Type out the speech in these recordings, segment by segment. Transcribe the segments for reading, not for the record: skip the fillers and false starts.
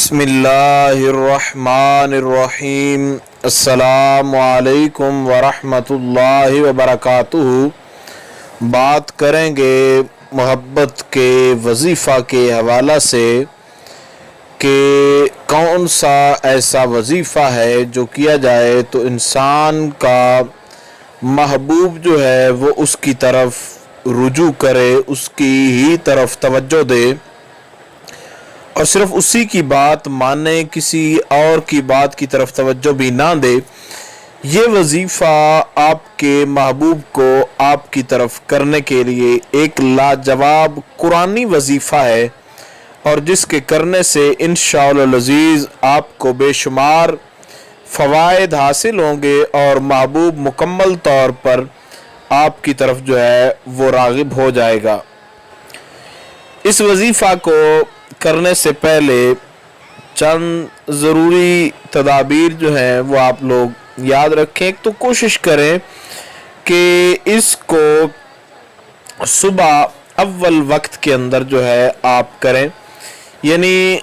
बिस्मिल्लाहिर्रहमानिर्रहीम। अस्सलामु अलैकुम वरहमतुल्लाहि वबरकातुहू। बात करेंगे मोहब्बत के वजीफ़ा के हवाला से कि कौन सा ऐसा वजीफ़ा है जो किया जाए तो इंसान का महबूब जो है वो उसकी तरफ रुजू करे, उसकी ही तरफ तवज्जो दे और सिर्फ उसी की बात माने, किसी और की बात की तरफ तवज्जो भी ना दे। ये वजीफ़ा आपके महबूब को आपकी तरफ करने के लिए एक लाजवाब कुरानी वजीफ़ा है और जिसके करने से इंशाअल्लाह अज़ीज़ आपको बेशुमार फ़वाइद हासिल होंगे और महबूब मुकम्मल तौर पर आपकी तरफ जो है वो राग़िब हो जाएगा। इस वजीफ़ा को करने से पहले चंद ज़रूरी तदाबीर जो हैं वो आप लोग याद रखें। तो कोशिश करें कि इसको सुबह अव्वल वक्त के अंदर जो है आप करें, यानी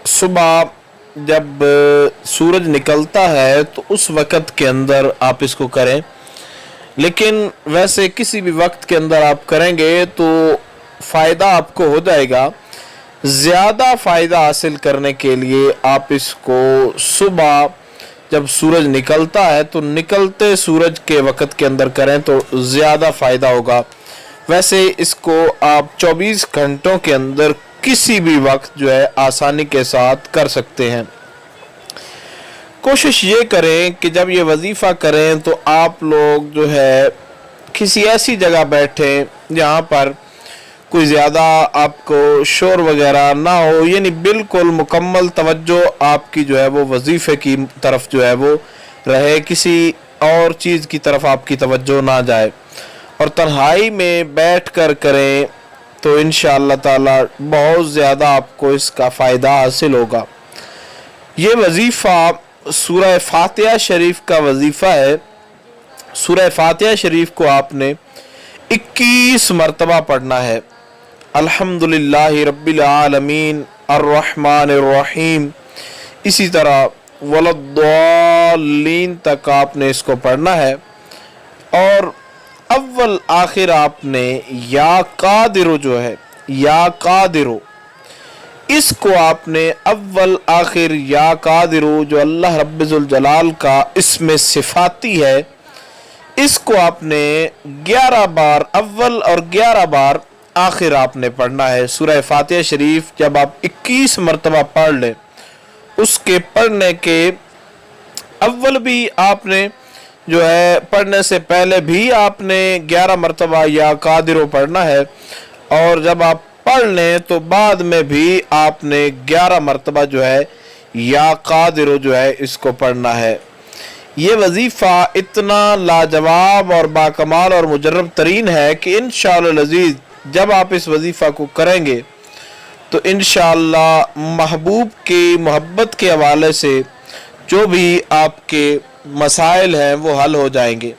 सुबह जब सूरज निकलता है तो उस वक्त के अंदर आप इसको करें। लेकिन वैसे किसी भी वक्त के अंदर आप करेंगे तो फ़ायदा आपको हो जाएगा। ज़्यादा फ़ायदा हासिल करने के लिए आप इसको सुबह जब सूरज निकलता है तो निकलते सूरज के वक़्त के अंदर करें तो ज़्यादा फ़ायदा होगा। वैसे इसको आप 24 घंटों के अंदर किसी भी वक्त जो है आसानी के साथ कर सकते हैं। कोशिश ये करें कि जब ये वजीफ़ा करें तो आप लोग जो है किसी ऐसी जगह बैठें जहाँ पर कोई ज़्यादा आपको शोर वगैरह ना हो, यानी बिल्कुल मुकम्मल तवज्जो आपकी जो है वो वजीफ़े की तरफ जो है वो रहे, किसी और चीज़ की तरफ आपकी तवज्जो ना जाए और तन्हाई में बैठ कर करें तो इंशाअल्लाह ताला बहुत ज़्यादा आपको इसका फ़ायदा हासिल होगा। ये वजीफ़ा सूरह फातिहा शरीफ का वजीफ़ा है। सूरह फातिहा शरीफ को आपने 21 मरतबा पढ़ना है। अल्हम्दुलिल्लाहि रब्बिल आलमीन अर्रहमानिर रहीम, इसी तरह वलद्दालीन तक आपने इसको पढ़ना है और अव्वल आखिर आपने या कादिरो जो है या कादिरो, इसको आपने अव्वल आखिर या कादिरो जो अल्लाह रब्बुल जलाल का इसमें सिफाती है, इसको आपने 11 बार अव्वल और 11 बार आखिर आपने पढ़ना है। सूरह फातिहा शरीफ जब आप 21 मरतबा पढ़ लें, उसके पढ़ने के अव्वल भी आपने जो है पढ़ने से पहले भी आपने 11 मरतबा या कादिरो पढ़ना है और जब आप पढ़ लें तो बाद में भी आपने 11 मरतबा जो है या कादिरो जो है इसको पढ़ना है। ये वजीफ़ा इतना लाजवाब और बाकमाल और मुजर्रब तरीन है कि इंशाअल्लाह अज़ीज़ जब आप इस वजीफ़ा को करेंगे तो इंशाअल्लाह महबूब की मोहब्बत के हवाले से जो भी आपके मसाइल हैं वो हल हो जाएंगे।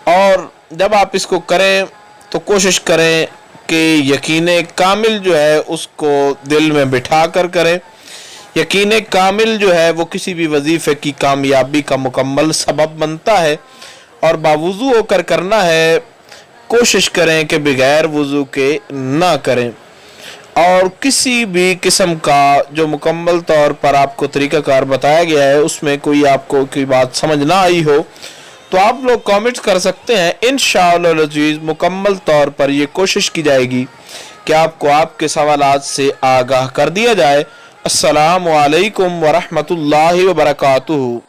और जब आप इसको करें तो कोशिश करें कि यकीन कामिल जो है उसको दिल में बिठा कर करें। यकीन कामिल जो है वो किसी भी वजीफ़े की कामयाबी का मुकम्मल सबब बनता है और बावुज़ू होकर करना है। कोशिश करें कि बगैर वज़ू के ना करें और किसी भी किस्म का जो मुकम्मल तौर पर आपको तरीक़ाकार बताया गया है उसमें कोई आपको कोई बात समझ ना आई हो तो आप लोग कमेंट्स कर सकते हैं। इंशाअल्लाह अज़ीज़ मुकम्मल तौर पर ये कोशिश की जाएगी कि आपको आपके सवालात से आगाह कर दिया जाए। अस्सलामु अलैकुम वरहमतुल्लाहि वबरकातुहू।